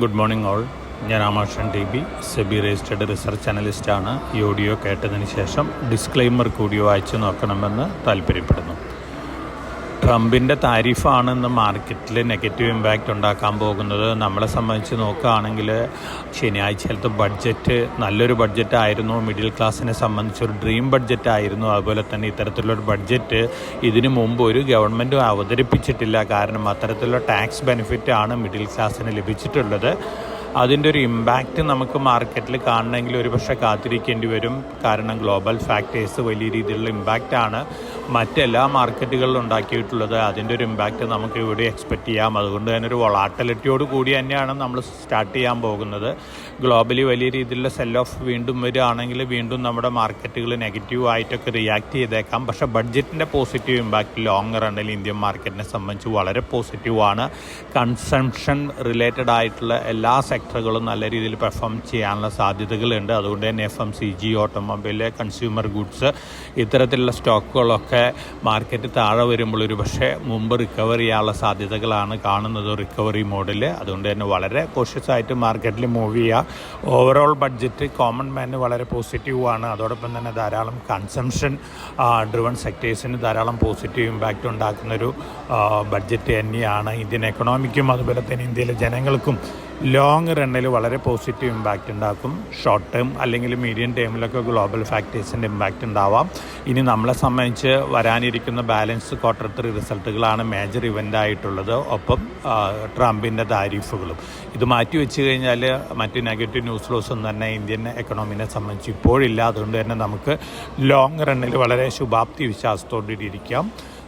Good morning all. ഞാൻ ആമാഷൻ T SEBI registered research അനലിസ്റ്റാണ്. ഈ audio കേട്ടതിന് ശേഷം ഡിസ്ക്ലെയിമർ കൂടി വായിച്ചു നോക്കണമെന്ന് താല്പര്യപ്പെടുന്നു. ട്രംപിൻ്റെ താരിഫാണെന്ന് മാർക്കറ്റിൽ നെഗറ്റീവ് ഇമ്പാക്റ്റ് ഉണ്ടാക്കാൻ പോകുന്നത്. നമ്മളെ സംബന്ധിച്ച് നോക്കുകയാണെങ്കിൽ ശനിയാഴ്ചയിലത്തെ ബഡ്ജറ്റ് നല്ലൊരു ബഡ്ജറ്റായിരുന്നു. മിഡിൽ ക്ലാസ്സിനെ സംബന്ധിച്ചൊരു ഡ്രീം ബഡ്ജറ്റായിരുന്നു. അതുപോലെ തന്നെ ഇത്തരത്തിലുള്ളൊരു ബഡ്ജറ്റ് ഇതിനു മുമ്പ് ഒരു ഗവൺമെൻറ്റും അവതരിപ്പിച്ചിട്ടില്ല. കാരണം അത്തരത്തിലുള്ള ടാക്സ് ബെനിഫിറ്റാണ് മിഡിൽ ക്ലാസ്സിന് ലഭിച്ചിട്ടുള്ളത്. അതിൻ്റെ ഒരു ഇമ്പാക്റ്റ് നമുക്ക് മാർക്കറ്റിൽ കാണണമെങ്കിൽ ഒരുപക്ഷെ കാത്തിരിക്കേണ്ടി വരും. കാരണം ഗ്ലോബൽ ഫാക്ടേഴ്സ് വലിയ രീതിയിലുള്ള ഇമ്പാക്റ്റാണ് മറ്റെല്ലാ മാർക്കറ്റുകളിലും ഉണ്ടാക്കിയിട്ടുള്ളത്. അതിൻ്റെ ഒരു ഇമ്പാക്റ്റ് നമുക്ക് ഇവിടെ എക്സ്പെക്റ്റ് ചെയ്യാം. അതുകൊണ്ട് തന്നെ ഒരു വൊളാറ്റിലിറ്റിയോട് കൂടി തന്നെയാണ് നമ്മൾ സ്റ്റാർട്ട് ചെയ്യാൻ പോകുന്നത്. ഗ്ലോബലി വലിയ രീതിയിലുള്ള സെൽ ഓഫ് വീണ്ടും വരികയാണെങ്കിൽ വീണ്ടും നമ്മുടെ മാർക്കറ്റുകൾ നെഗറ്റീവ് ആയിട്ടൊക്കെ റിയാക്ട് ചെയ്തേക്കാം. പക്ഷേ ബഡ്ജറ്റിൻ്റെ പോസിറ്റീവ് ഇമ്പാക്റ്റ് ലോങ് റണ്ണിൽ ഇന്ത്യൻ മാർക്കറ്റിനെ സംബന്ധിച്ച് വളരെ പോസിറ്റീവാണ്. കൺസംഷൻ റിലേറ്റഡ് ആയിട്ടുള്ള എല്ലാ സെക്ടറുകളും നല്ല രീതിയിൽ പെർഫോം ചെയ്യാനുള്ള സാധ്യതകളുണ്ട്. അതുകൊണ്ട് തന്നെ FMCG, ഓട്ടോമൊബൈൽ, കൺസ്യൂമർ ഗുഡ്സ് ഇത്തരത്തിലുള്ള സ്റ്റോക്കുകളൊക്കെ മാർക്കറ്റ് താഴെ വരുമ്പോൾ ഒരു പക്ഷേ മുമ്പ് റിക്കവർ ചെയ്യാനുള്ള സാധ്യതകളാണ് കാണുന്നത് റിക്കവറി മോഡിൽ. അതുകൊണ്ട് തന്നെ വളരെ കോഷ്യസ് ആയിട്ട് മാർക്കറ്റിൽ മൂവ് ചെയ്യുക. ഓവറോൾ ബഡ്ജറ്റ് കോമൺ മാന് വളരെ പോസിറ്റീവാണ്. അതോടൊപ്പം തന്നെ ധാരാളം കൺസംഷൻ ഡ്രിവൺ സെക്ടേഴ്സിന് ധാരാളം പോസിറ്റീവ് ഇമ്പാക്റ്റ് ഉണ്ടാക്കുന്നൊരു ബഡ്ജറ്റ് തന്നെയാണ്. ഇന്ത്യൻ എക്കണോമിക്കും അതുപോലെ തന്നെ ഇന്ത്യയിലെ ജനങ്ങൾക്കും ലോങ് റണ്ണിൽ വളരെ പോസിറ്റീവ് ഇമ്പാക്റ്റ് ഉണ്ടാക്കും. ഷോർട്ട് ടേം അല്ലെങ്കിൽ മീഡിയം ടേമിലൊക്കെ ഗ്ലോബൽ ഫാക്ടേഴ്സിൻ്റെ ഇമ്പാക്റ്റ് ഉണ്ടാവാം. ഇനി നമ്മളെ സംബന്ധിച്ച് വരാനിരിക്കുന്ന ബാലൻസ് ക്വാർട്ടർ 3 റിസൾട്ടുകളാണ് മേജർ ഇവൻ്റ് ആയിട്ടുള്ളത്. ഒപ്പം ട്രംപിൻ്റെ താരിഫുകളും ഇത് മാറ്റി വെച്ച് കഴിഞ്ഞാൽ മറ്റ് നെഗറ്റീവ് ന്യൂസ് ഫ്ലോസും തന്നെ ഇന്ത്യൻ എക്കണോമിനെ സംബന്ധിച്ച് ഇപ്പോഴില്ല. അതുകൊണ്ട് തന്നെ നമുക്ക് ലോങ് റണ്ണിൽ വളരെ ശുഭാപ്തി വിശ്വാസത്തോടിരിക്കാം.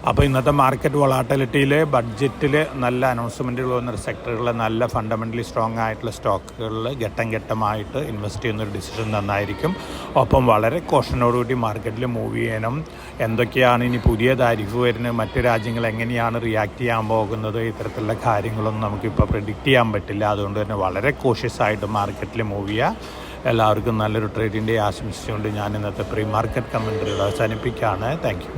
അപ്പോൾ ഇന്നത്തെ മാർക്കറ്റ് വൊളാറ്റിലിറ്റിയിൽ ബഡ്ജറ്റിൽ നല്ല അനൗൺസ്മെൻറ്റുകൾ വന്നൊരു സെക്ടറുകളിൽ നല്ല ഫണ്ടമെൻ്റലി സ്ട്രോങ് ആയിട്ടുള്ള സ്റ്റോക്കുകളിൽ ഘട്ടം ഘട്ടമായിട്ട് ഇൻവെസ്റ്റ് ചെയ്യുന്നൊരു ഡിസിഷൻ നന്നായിരിക്കും. ഒപ്പം വളരെ കോഷനോടുകൂടി മാർക്കറ്റിൽ മൂവ് ചെയ്യണം. എന്തൊക്കെയാണ് ഇനി പുതിയ താരിഫ് വരുന്നത്, മറ്റ് രാജ്യങ്ങൾ എങ്ങനെയാണ് റിയാക്ട് ചെയ്യാൻ പോകുന്നത്, ഇത്തരത്തിലുള്ള കാര്യങ്ങളൊന്നും നമുക്കിപ്പോൾ പ്രെഡിക്റ്റ് ചെയ്യാൻ പറ്റില്ല. അതുകൊണ്ട് തന്നെ വളരെ കോഷ്യസ് ആയിട്ട് മാർക്കറ്റിൽ മൂവ് ചെയ്യുക. എല്ലാവർക്കും നല്ലൊരു ട്രേഡിംഗ് ഡേ ആശംസിച്ചുകൊണ്ട് ഞാൻ ഇന്നത്തെ പ്രീ മാർക്കറ്റ് കമൻട്രികൾ അവസാനിപ്പിക്കുകയാണ്. Thank you.